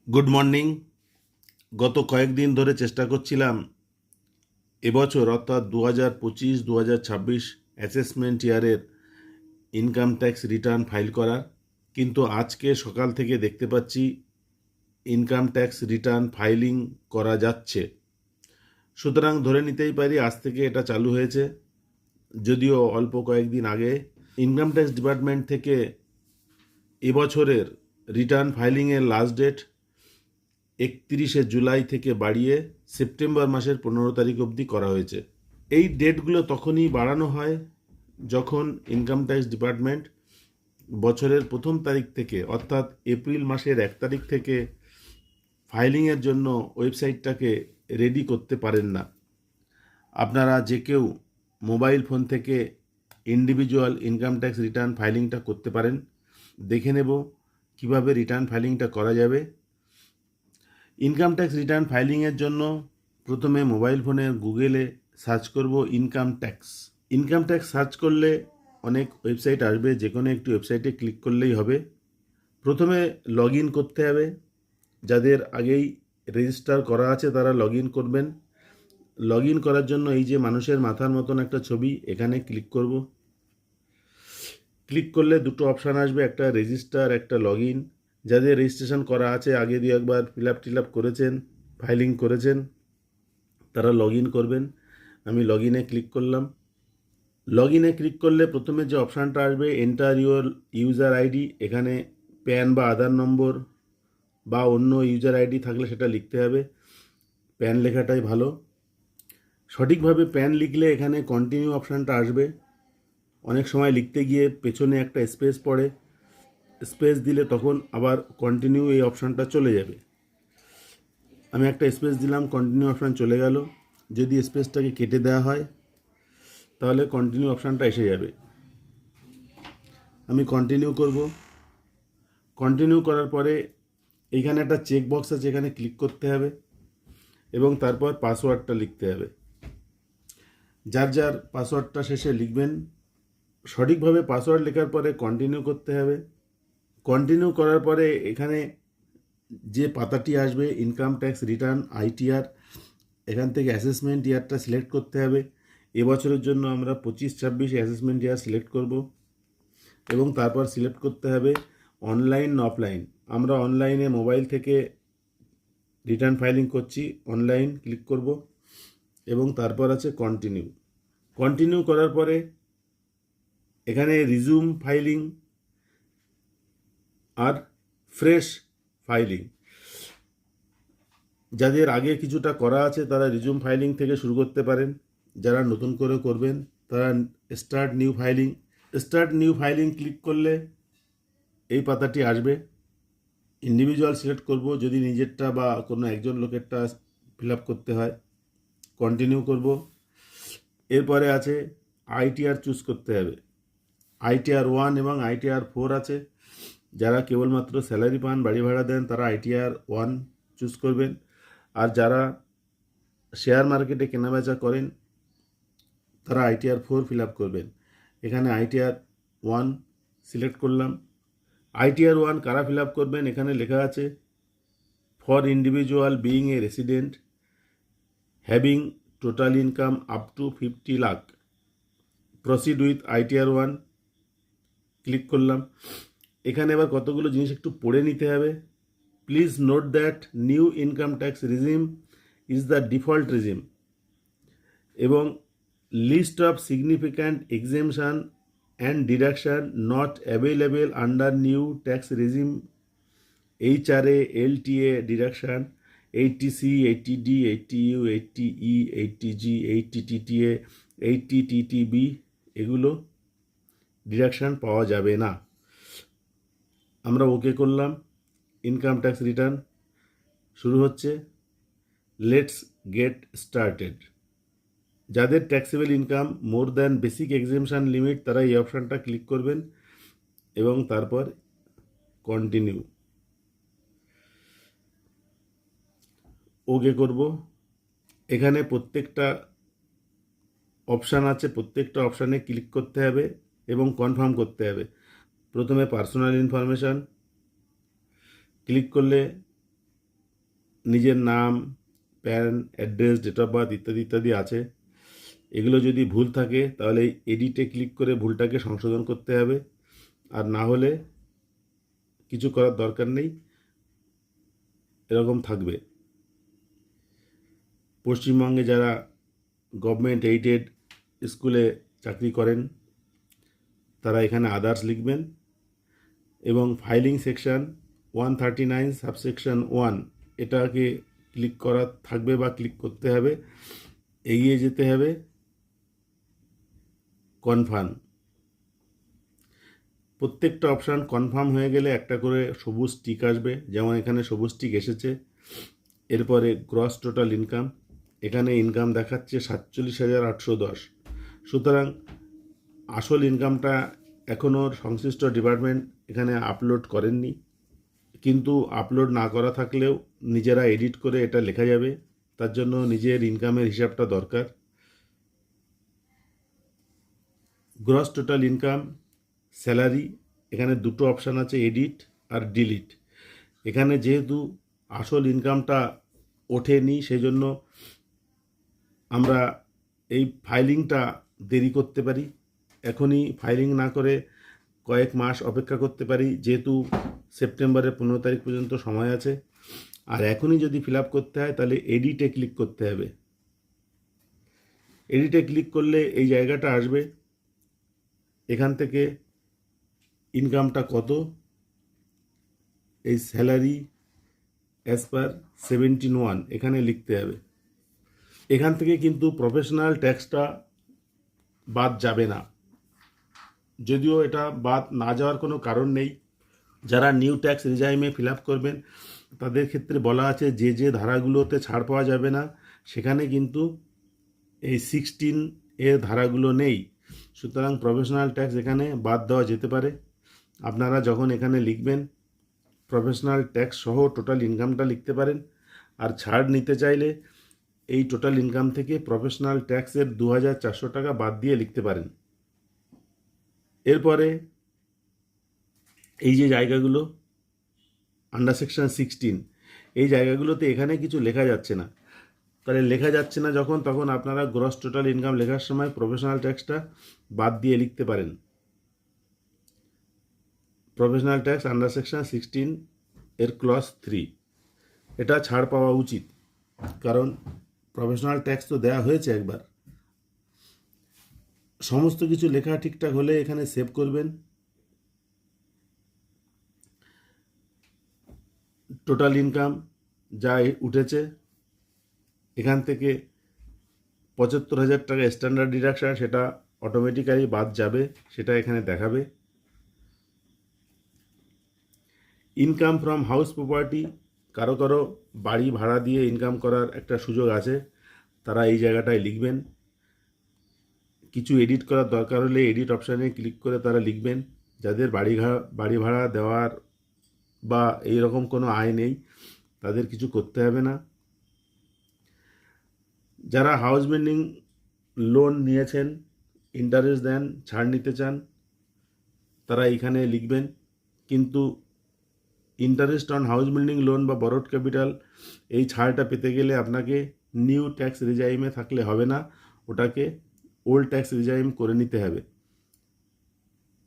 Good morning. গত কয়েকদিন ধরে চেষ্টা করছিলাম এবছর অর্থাৎ 2025-2026 অ্যাসেসমেন্ট ইয়ারের ইনকাম ট্যাক্স রিটার্ন ফাইল করার, কিন্তু আজকে সকাল থেকে দেখতে পাচ্ছি ইনকাম ট্যাক্স রিটার্ন ফাইলিং করা যাচ্ছে। সুতরাং ধরে নিতেই পারি আজ থেকে এটা চালু হয়েছে, যদিও অল্প কয়েকদিন আগে ইনকাম ট্যাক্স ডিপার্টমেন্ট থেকে এবছরের রিটার্ন ফাইলিংয়ের লাস্ট ডেট 31শে জুলাই থেকে বাড়িয়ে সেপ্টেম্বর মাসের 15 তারিখ অবধি করা হয়েছে। এই ডেটগুলো তখনই বাড়ানো হয় যখন ইনকাম ট্যাক্স ডিপার্টমেন্ট বছরের প্রথম তারিখ থেকে অর্থাৎ এপ্রিল মাসের 1 তারিখ থেকে ফাইলিংয়ের জন্য ওয়েবসাইটটাকে রেডি করতে পারেন না। আপনারা যে কেউ মোবাইল ফোন থেকে ইন্ডিভিজুয়াল ইনকাম ট্যাক্স রিটার্ন ফাইলিংটা করতে পারেন। দেখে নেব কিভাবে রিটার্ন ফাইলিংটা করা যাবে। ইনকাম ট্যাক্স রিটার্ন ফাইলিংয়ের জন্য প্রথমে মোবাইল ফোনে গুগলে সার্চ করব income tax. Income tax search করলে অনেক ওয়েবসাইট আসবে, যে কোনো একটি ওয়েবসাইটে ক্লিক করলেই হবে। প্রথমে লগ ইন করতে হবে। যাদের আগেই রেজিস্টার করা আছে তারা লগ ইন করবেন। লগ ইন করার জন্য এই যে মানুষের মাথার মতন একটা ছবি, এখানে ক্লিক করব। ক্লিক করলে দুটো অপশান আসবে, একটা রেজিস্টার, একটা লগ ইন। যাদের রেজিস্ট্রেশন করা আছে, আগে দিয়ে একবার ফিল আপ করেছেন, ফাইলিং করেছেন, তারা লগ ইন করবেন। আমি লগ ইনে ক্লিক করলাম। লগ ইনে ক্লিক করলে প্রথমে যে অপশানটা আসবে এন্টার ইউর ইউজার আইডি, এখানে প্যান বা আধার নম্বর বা অন্য ইউজার আইডি থাকলে সেটা লিখতে হবে। প্যান লেখাটাই ভালো। সঠিকভাবে প্যান লিখলে এখানে কন্টিনিউ অপশানটা আসবে। অনেক সময় লিখতে গিয়ে পেছনে একটা স্পেস পড়ে, স্পেস দিলে তখন আবার কন্টিনিউ এই অপশানটা চলে যাবে। আমি একটা স্পেস দিলাম, কন্টিনিউ অপশান চলে গেল। যদি স্পেসটাকে কেটে দেওয়া হয় তাহলে কন্টিনিউ অপশানটা এসে যাবে। আমি কন্টিনিউ করব। কন্টিনিউ করার পরে এইখানে একটা চেক বক্স আছে, এখানে ক্লিক করতে হবে এবং তারপর পাসওয়ার্ডটা লিখতে হবে। যার যার পাসওয়ার্ডটা শেষে লিখবেন। সঠিকভাবে পাসওয়ার্ড লেখার পরে কন্টিনিউ করতে হবে। কন্টিনিউ করার পরে এখানে যে পাতাটি আসবে ইনকাম ট্যাক্স রিটার্ন আইটিআর, এখান থেকে অ্যাসেসমেন্ট ইয়ারটা সিলেক্ট করতে হবে। এবছরের জন্য আমরা 25-26 অ্যাসেসমেন্ট ইয়ার সিলেক্ট করব এবং তারপর সিলেক্ট করতে হবে অনলাইন না অফলাইন। আমরা অনলাইনে মোবাইল থেকে রিটার্ন ফাইলিং করছি, অনলাইন ক্লিক করব এবং তারপর আছে কন্টিনিউ। কন্টিনিউ করার পরে এখানে রিজুম ফাইলিং আর ফ্রেশ ফাইলিং। যাদের আগে কিছুটা করা আছে তারা রিজুম ফাইলিং থেকে শুরু করতে পারেন। যারা নতুন করে করবেন তারা start new filing. Start new filing click করলে এই পাতাটি আসবে। ইন্ডিভিজুয়াল সিলেক্ট করব যদি নিজেরটা বা কোনো একজন লোকেরটা ফিল আপ করতে হয়। কন্টিনিউ করব। এরপরে আছে আইটিআর চুজ করতে হবে। আইটিআর 1 এবং আইটিআর 4 আছে। যারা কেবলমাত্র স্যালারি পান, বাড়ি ভাড়া দেন, তারা আইটিআর 1 চুজ করবেন। আর যারা শেয়ার মার্কেটে কেনাবেচা করেন তারা আইটিআর 4 ফিল আপ করবেন। এখানে আইটিআর 1 সিলেক্ট করলাম। আইটিআর 1 কারা ফিল আপ করবেন, এখানে লেখা আছে for individual being a resident having total income up to 50 lakh, proceed with ITR 1 click করলাম। এখানে এবার কতগুলো জিনিস একটু পড়ে নিতে হবে। Please note that new income tax regime is the default regime এবং list of significant exemption and deduction not available under new tax regime HRA LTA deduction 80C 80D 80U 80E 80G 80TTA 80TTB এগুলো deduction পাওয়া যাবে না। আমরা ওকে করলাম। Income tax return শুরু হচ্ছে। Let's get started. যাদের taxable income more than basic exemption limit তারা এই অপশানটা ক্লিক করবেন এবং তারপর কন্টিনিউ ওকে করব। এখানে প্রত্যেকটা অপশান আছে, প্রত্যেকটা অপশানে ক্লিক করতে হবে এবং কনফার্ম করতে হবে। প্রথমে পার্সোনাল ইনফরমেশান ক্লিক করলে নিজের নাম, PAN, address, date of birth ইত্যাদি ইত্যাদি আছে। এগুলো যদি ভুল থাকে তাহলে এডিটে ক্লিক করে ভুলটাকে সংশোধন করতে হবে, আর না হলে কিছু করার দরকার নেই, এরকম থাকবে। পশ্চিমবঙ্গে যারা গভর্নমেন্ট এইডেড স্কুলে চাকরি করেন তারা এখানে আদার্স লিখবেন এবং ফাইলিং সেকশন 139 সাবসেকশন 1 এটাকে ক্লিক করা থাকবে বা ক্লিক করতে হবে। এগিয়ে যেতে হবে কনফার্ম। প্রত্যেকটা অপশান কনফার্ম হয়ে গেলে একটা করে সবুজ টিক আসবে, যেমন এখানে সবুজ টিক এসেছে। এরপরে গ্রস টোটাল ইনকাম, এখানে ইনকাম দেখাচ্ছে 47,810। সুতরাং আসল ইনকামটা এখনও সংশ্লিষ্ট ডিপার্টমেন্ট এখানে আপলোড করেননি, কিন্তু আপলোড না করা থাকলেও নিজেরা এডিট করে এটা লেখা যাবে, তার জন্য নিজের ইনকামের হিসাবটা দরকার। গ্রস টোটাল ইনকাম, স্যালারি, এখানে দুটো অপশান আছে, এডিট আর ডিলিট। এখানে যেহেতু আসল ইনকামটা ওঠেনি সেজন্য আমরা এই ফাইলিংটা দেরি করতে পারি। এখনই ফাইলিং না করে কয়েক মাস অপেক্ষা করতে পারি, যেহেতু সেপ্টেম্বরের 15 তারিখ পর্যন্ত সময় আছে। আর এখনই যদি ফিল আপ করতে হয় তাহলে এডিটে ক্লিক করতে হবে। এডিটে ক্লিক করলে এই জায়গাটা আসবে, এখান থেকে ইনকামটা কত, এই স্যালারি অ্যাজ পার 71 এখানে লিখতে হবে। এখান থেকে কিন্তু প্রফেশনাল ট্যাক্সটা বাদ যাবে না, যদিও এটা বাদ না যাওয়ার কোনো কারণ নেই। যারা নিউ ট্যাক্স রিজাইমে ফিল আপ করবেন তাদের ক্ষেত্রে বলা আছে যে যে ধারাগুলোতে ছাড় পাওয়া যাবে না সেখানে কিন্তু এই 16 এর ধারাগুলো নেই। সুতরাং প্রফেশনাল ট্যাক্স এখানে বাদ দেওয়া যেতে পারে। আপনারা যখন এখানে লিখবেন প্রফেশনাল ট্যাক্স সহ টোটাল ইনকামটা লিখতে পারেন, আর ছাড় নিতে চাইলে এই টোটাল ইনকাম থেকে প্রফেশনাল ট্যাক্সের 2,400 টাকা বাদ দিয়ে লিখতে পারেন। এরপরে এই যে জায়গাগুলো আন্ডার সেকশন 16, এই জায়গাগুলোতে এখানে কিছু লেখা যাচ্ছে না। তাহলে লেখা যাচ্ছে না যখন, তখন আপনারা গ্রস টোটাল ইনকাম লেখার সময় প্রফেশনাল ট্যাক্সটা বাদ দিয়ে লিখতে পারেন। প্রফেশনাল ট্যাক্স আন্ডার সেকশন 16 এর ক্লজ 3, এটা ছাড় পাওয়া উচিত, কারণ প্রফেশনাল ট্যাক্স তো দেওয়া হয়েছে একবার। সমস্ত কিছু লেখা ঠিকঠাক হলে এখানে সেভ করবেন। টোটাল ইনকাম যা উঠেছে এখান থেকে 75,000 টাকা স্ট্যান্ডার্ড ডিডাকশন, সেটা অটোমেটিক্যালি বাদ যাবে, সেটা এখানে দেখাবে। ইনকাম ফ্রম হাউস প্রপার্টি, কারো কারো বাড়ি ভাড়া দিয়ে ইনকাম করার একটা সুযোগ আছে, তারা এই জায়গাটায় লিখবেন। কিছু এডিট করার দরকার হলে এডিট অপশানে ক্লিক করে তারা লিখবেন। যাদের বাড়ি ভাড়া দেওয়ার বা এই রকম কোনো আয় নেই তাদের কিছু করতে হবে না। যারা হাউস বিল্ডিং লোন নিয়েছেন, ইন্টারেস্ট দেন, ছাড় নিতে চান, তারা এইখানে লিখবেন। কিন্তু interest on house building loan বা বরোড ক্যাপিটাল এই ছাড়টা পেতে গেলে আপনাকে নিউ ট্যাক্স রিজাইমে থাকলে হবে না, ওটাকে ওল্ড ট্যাক্স রিজাইম করে নিতে হবে।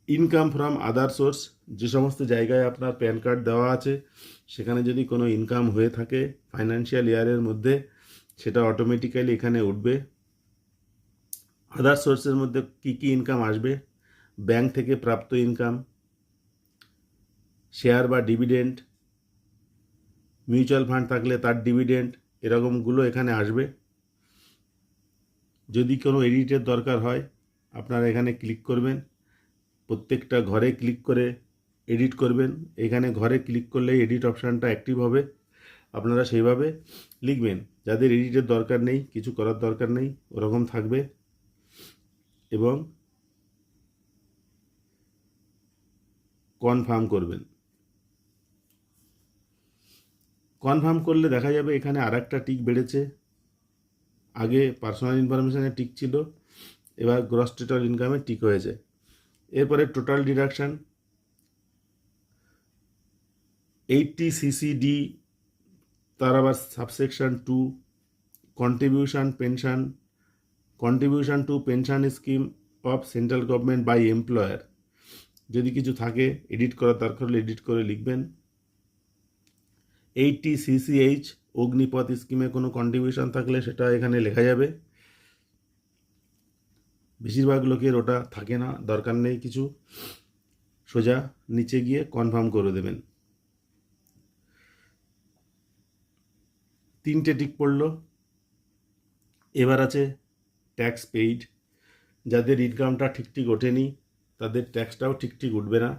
ইনকাম ফ্রম আদার সোর্স, যে সমস্ত জায়গায় আপনার প্যান কার্ড দেওয়া আছে সেখানে যদি কোনো ইনকাম হয়ে থাকে ফাইন্যান্সিয়াল ইয়ারের মধ্যে, সেটা অটোমেটিক্যালি এখানে উঠবে। আদার সোর্সের মধ্যে কি কি ইনকাম আসবে, ব্যাংক থেকে প্রাপ্ত ইনকাম, শেয়ার বা ডিভিডেন্ড, মিউচুয়াল ফান্ড থাকলে তার ডিভিডেন্ড, এরকমগুলো এখানে আসবে। যদি কোনো এডিটের দরকার হয় আপনারা এখানে ক্লিক করবেন, প্রত্যেকটা ঘরে ক্লিক করে এডিট করবেন। এখানে ঘরে ক্লিক করলে এডিট অপশানটা অ্যাক্টিভ হবে, আপনারা সেইভাবে লিখবেন। যাদের এডিটের দরকার নেই, কিছু করার দরকার নেই, ওরকম থাকবে। এবং কনফার্ম করবেন। কনফার্ম করলে দেখা যাবে এখানে আর একটা টিক বেড়েছে। আগে পার্সোনাল ইনফরমেশানে টিক ছিল, এবার গ্রস টোটাল ইনকামে টিক হয়েছে। এরপরে টোটাল ডিডাকশান 80 CCD তার আবার subsection 2 contribution to pension scheme of central government by employer. যদি কিছু থাকে এডিট করার দরকার হলে এডিট করে লিখবেন। 80 CCH অগ্নিপথ স্কিমে কোনো কন্ট্রিবিউশন থাকলে সেটা এখানে লেখা যাবে। বেশিরভাগ লোকের ওটা থাকে না, দরকার নেই কিছু, সোজা নিচে গিয়ে কনফার্ম করে দেবেন। 3টে টিক পড়লো। এবার আছে ট্যাক্স পেইড। যাদের ইনকামটা ঠিক ওঠেনি তাদের ট্যাক্সটাও ঠিক উঠবে না।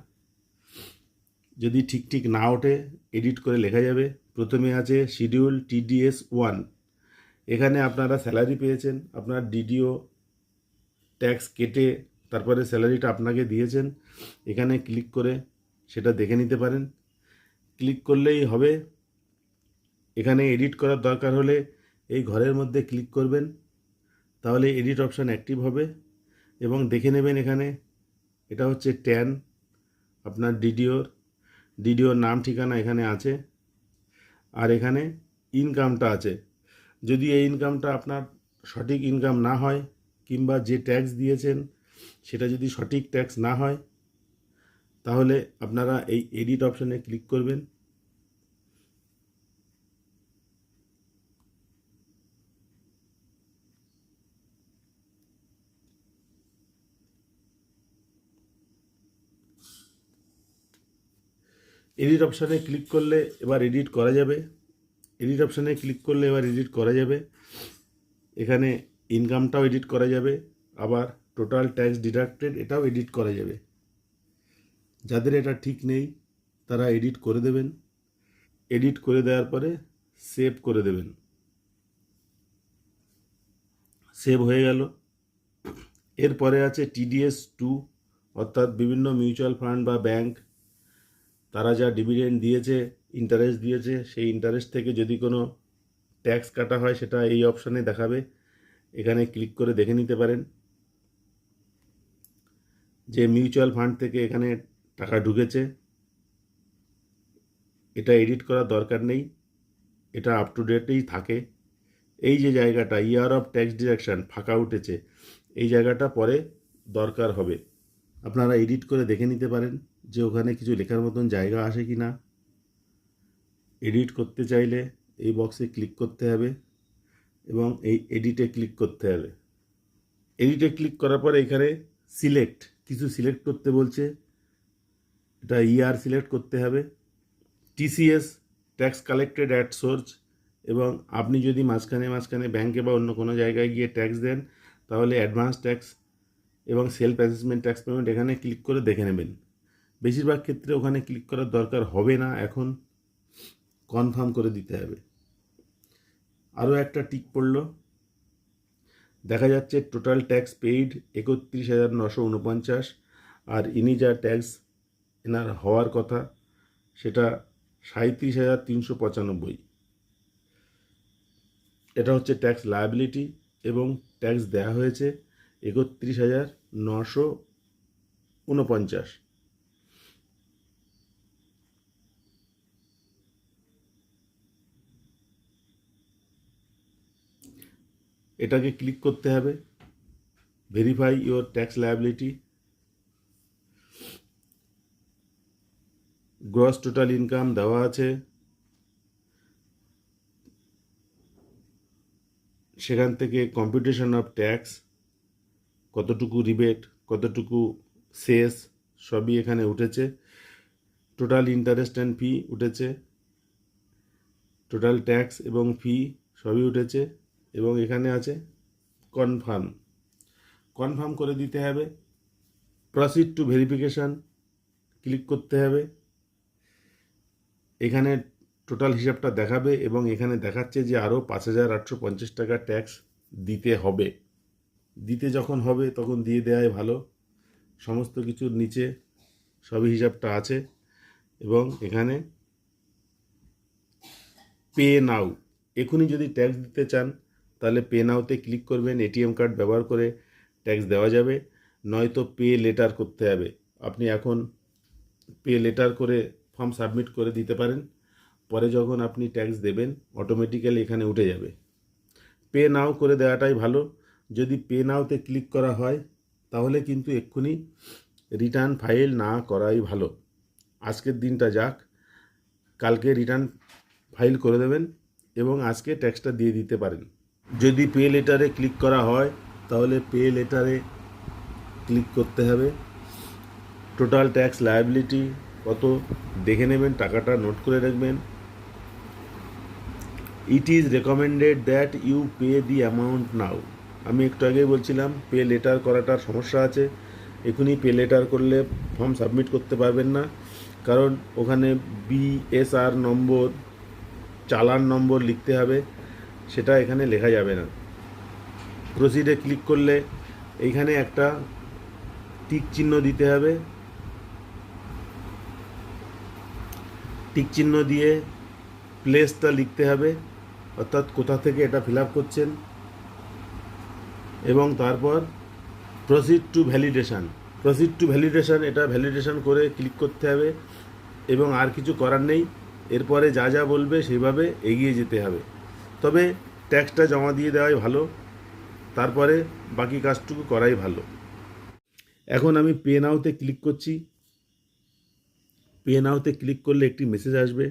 যদি ঠিক না ওঠে এডিট করে লেখা যাবে। প্রথমে আছে শিডিউল TDS 1। এখানে আপনারা স্যালারি পেয়েছেন, আপনার DDO ট্যাক্স কেটে তারপরে স্যালারিটা আপনাকে দিয়েছেন। এখানে ক্লিক করে সেটা দেখে নিতে পারেন। ক্লিক করলেই হবে। এখানে এডিট করার দরকার হলে এই ঘরের মধ্যে ক্লিক করবেন, তাহলে এডিট অপশান অ্যাক্টিভ হবে এবং দেখে নেবেন। এখানে এটা হচ্ছে ট্যান, আপনার ডিডিওর নাম ঠিকানা এখানে আছে, আর এখানে ইনকামটা আছে। যদি এই ইনকামটা আপনার সঠিক ইনকাম না হয় কিংবা যে ট্যাক্স দিয়েছেন সেটা যদি সঠিক ট্যাক্স না হয় তাহলে আপনারা এই এডিট অপশানে ক্লিক করবেন। এডিট অপশানে ক্লিক করলে এবার এডিট করা যাবে। এখানে ইনকামটাও এডিট করা যাবে, আবার টোটাল ট্যাক্স ডিডাক্টেড এটাও এডিট করা যাবে। যাদের এটা ঠিক নেই তারা এডিট করে দেবেন। এডিট করে দেওয়ার পরে সেভ করে দেবেন। সেভ হয়ে গেল। এরপরে আছে TDS 2, অর্থাৎ বিভিন্ন মিউচুয়াল ফান্ড বা ব্যাংক তারা যা ডিভিডেন্ড দিয়েছে, ইন্টারেস্ট দিয়েছে, সেই ইন্টারেস্ট থেকে যদি কোনো ট্যাক্স কাটা হয় সেটা এই অপশানে দেখাবে। এখানে ক্লিক করে দেখে নিতে পারেন যে মিউচুয়াল ফান্ড থেকে এখানে টাকা ঢুকেছে। এটা এডিট করার দরকার নেই, এটা আপ টু ডেটেই থাকে। এই যে জায়গাটা ইয়ার অফ ট্যাক্স ডিডাকশান ফাঁকা উঠেছে, এই জায়গাটা পরে দরকার হবে। আপনারা এডিট করে দেখে নিতে পারেন যে ওখানে কিছু লেখার মতন জায়গা আসে কি না। এডিট করতে চাইলে এই বক্সে ক্লিক করতে হবে এবং এই এডিটে ক্লিক করতে হবে। এডিটে ক্লিক করার পরে এখানে কিছু সিলেক্ট করতে বলছে, এটা ইয়ার সিলেক্ট করতে হবে। TCS tax collected at source, এবং আপনি যদি মাঝখানে ব্যাংকে বা অন্য কোনো জায়গায় গিয়ে ট্যাক্স দেন তাহলে অ্যাডভান্স ট্যাক্স এবং সেলফ অ্যাসেসমেন্ট ট্যাক্স পেমেন্ট এখানে ক্লিক করে দেখে নেবেন। বেশিরভাগ ক্ষেত্রে ওখানে ক্লিক করার দরকার হবে না, এখন কনফার্ম করে দিতে হবে। আরও একটা টিক পড়ল, দেখা যাচ্ছে টোটাল ট্যাক্স পেইড 31,949, আর ইনি যা ট্যাক্স এনার হওয়ার কথা সেটা 37,395। এটা হচ্ছে ট্যাক্স লায়াবিলিটি এবং ট্যাক্স দেওয়া হয়েছে 31,949। এটাকে ক্লিক করতে হবে, verify your tax liability. Gross total income দেওয়া আছে, সেখান থেকে কম্পিউটেশন অফ ট্যাক্স, কতটুকু রিবেট, কতটুকু সেস, সবই এখানে উঠেছে। টোটাল ইন্টারেস্ট অ্যান্ড ফি উঠেছে, টোটাল ট্যাক্স এবং ফি সবই উঠেছে, এবং এখানে আছে কনফার্ম করে দিতে হবে। প্রসিড টু ভেরিফিকেশান ক্লিক করতে হবে। এখানে টোটাল হিসাবটা দেখাবে এবং এখানে দেখাচ্ছে যে আরও 5,850 টাকা ট্যাক্স দিতে হবে। দিতে যখন হবে তখন দিয়ে দেওয়াই ভালো। সমস্ত কিছুর নিচে সবই হিসাবটা আছে এবং এখানে পে নাও, এখনই যদি ট্যাক্স দিতে চান তাহলে পে নাওতে ক্লিক করবেন। ATM কার্ড ব্যবহার করে ট্যাক্স দেওয়া যাবে, নয়তো পে লেটার করতে হবে। আপনি এখন পে লেটার করে ফর্ম সাবমিট করে দিতে পারেন, পরে যখন আপনি ট্যাক্স দেবেন অটোমেটিক্যালি এখানে উঠে যাবে। পে নাও করে দেওয়াটাই ভালো। যদি পে নাওতে ক্লিক করা হয় তাহলে কিন্তু এক্ষুনি রিটার্ন ফাইল না করাই ভালো। আজকের দিনটা যাক, কালকে রিটার্ন ফাইল করে দেবেন এবং আজকে ট্যাক্সটা দিয়ে দিতে পারেন। যদি পে লেটারে ক্লিক করা হয় তাহলে পে লেটারে ক্লিক করতে হবে। টোটাল ট্যাক্স লায়াবিলিটি কত দেখে নেবেন, টাকাটা নোট করে রাখবেন। It is recommended that you pay the amount now. আমি একটু আগেই বলছিলাম পে লেটার করাটার সমস্যা আছে। এখনই পে লেটার করলে ফর্ম সাবমিট করতে পারবেন না, কারণ ওখানে বিএসআর নম্বর, চালান নম্বর লিখতে হবে, সেটা এখানে লেখা যাবে না। প্রসিডে ক্লিক করলে এইখানে একটা টিক চিহ্ন দিতে হবে। টিক চিহ্ন দিয়ে প্লেসটা লিখতে হবে, অর্থাৎ কোথা থেকে এটা ফিল আপ করছেন, এবং তারপর প্রসিড টু ভ্যালিডেশান। এটা ভ্যালিডেশান করে ক্লিক করতে হবে এবং আর কিছু করার নেই। এরপরে যা যা বলবে সেইভাবে এগিয়ে যেতে হবে। তবে ট্যাক্সটা জমা দিয়ে দেওয়াই ভালো, তারপরে বাকি কাজটুকু করাই ভালো। এখন আমি পে নাওতে ক্লিক করছি। পে নাওতে ক্লিক করলে একটি মেসেজ আসবে।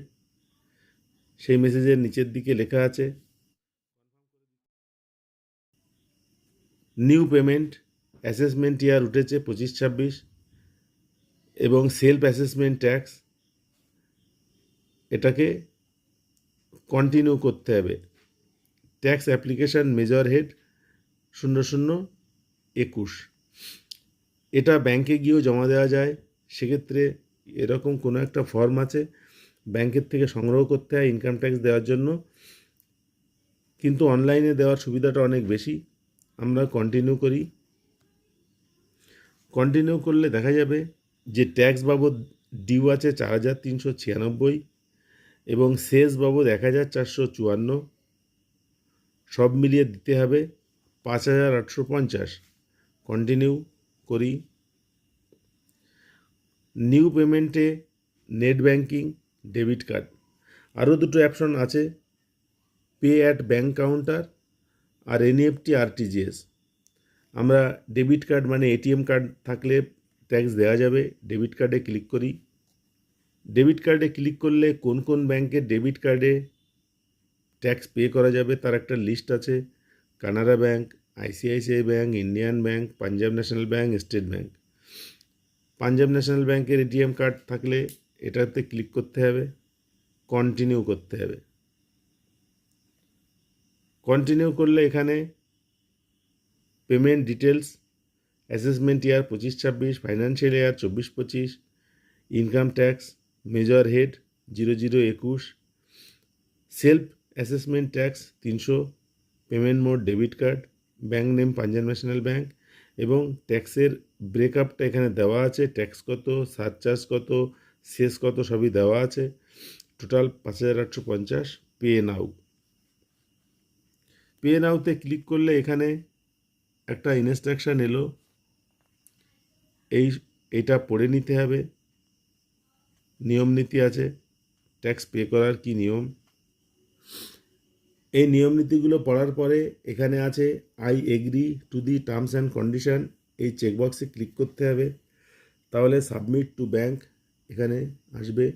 সেই মেসেজের নিচের দিকে লেখা আছে নিউ পেমেন্ট, অ্যাসেসমেন্ট ইয়ার উঠেছে 25-26 এবং সেলফ অ্যাসেসমেন্ট ট্যাক্স, এটাকে কন্টিনিউ করতে হবে। Tax application major head 0021। এটা ব্যাংকে গিয়েও জমা দেওয়া যায়। সেক্ষেত্রে এরকম কোনো একটা ফর্ম আছে, ব্যাংকের থেকে সংগ্রহ করতে হয় ইনকাম ট্যাক্স দেওয়ার জন্য, কিন্তু অনলাইনে দেওয়ার সুবিধাটা অনেক বেশি। আমরা কন্টিনিউ করি। কন্টিনিউ করলে দেখা যাবে যে ট্যাক্স বাবদ ডিউ আছে 4396 এবং সেস বাবদ 1454, সব মিলিয়ে দিতে হবে 5850। কন্টিনিউ করি। নিউ পেমেন্টে নেট ব্যাঙ্কিং, ডেবিট কার্ড, আরও দুটো অপশন আছে, পে অ্যাট ব্যাঙ্ক কাউন্টার আর এনইএফটি আরটিজিএস। আমরা ডেবিট কার্ড মানে এটিএম কার্ড থাকলে ট্যাক্স দেওয়া যাবে। ডেবিট কার্ডে ক্লিক করি। ডেবিট কার্ডে ক্লিক করলে কোন কোন ব্যাংকের ডেবিট কার্ডে ট্যাক্স পে করা যাবে তার একটা লিস্ট আছে। Canara Bank, ICICI Bank, Indian Bank, Punjab National Bank, State Bank. Punjab National ব্যাংকের এটিএম কার্ড থাকলে এটাতে ক্লিক করতে হবে, কন্টিনিউ করতে হবে। কন্টিনিউ করলে এখানে পেমেন্ট ডিটেলস, অ্যাসেসমেন্ট ইয়ার 25-26, financial year 24-25, income tax major head 0021, self assessment tax 300, payment mode debit card, bank name Punjab National bank, এবং ট্যাক্সের ব্রেকআপটা এখানে দেওয়া আছে। ট্যাক্স কত, সারচার্জ কত, সেস কত, সবই দেওয়া আছে। টোটাল 5850। Pay now. পে নাওতে ক্লিক করলে এখানে একটা ইনস্ট্রাকশান এলো, এইটা পড়ে নিতে হবে। নিয়ম নীতি আছে, ট্যাক্স পে করার কি নিয়ম। এই নিয়ম নীতিগুলো পড়ার পরে এখানে আছে I agree to the terms and condition, এই চেকবক্সে ক্লিক করতে হবে। তাহলে সাবমিট টু ব্যাংক এখানে আসবে।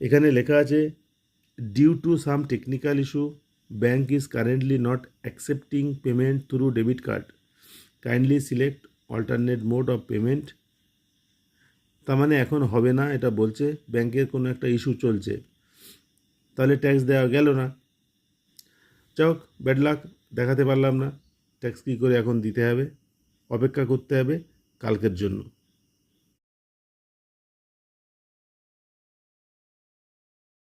এখানে লেখা আছে due to some technical issue bank is currently not accepting payment through debit card, kindly select alternate mode of payment. তার মানে এখন হবে না, এটা বলছে ব্যাংকের কোনো একটা ইস্যু চলছে, তাহলে ট্যাক্স দেওয়া গেল না। যাক, ব্যাড লাক, দেখাতে পারলাম না। ট্যাক্স কী করে এখন দিতে হবে, অপেক্ষা করতে হবে কালকের জন্য।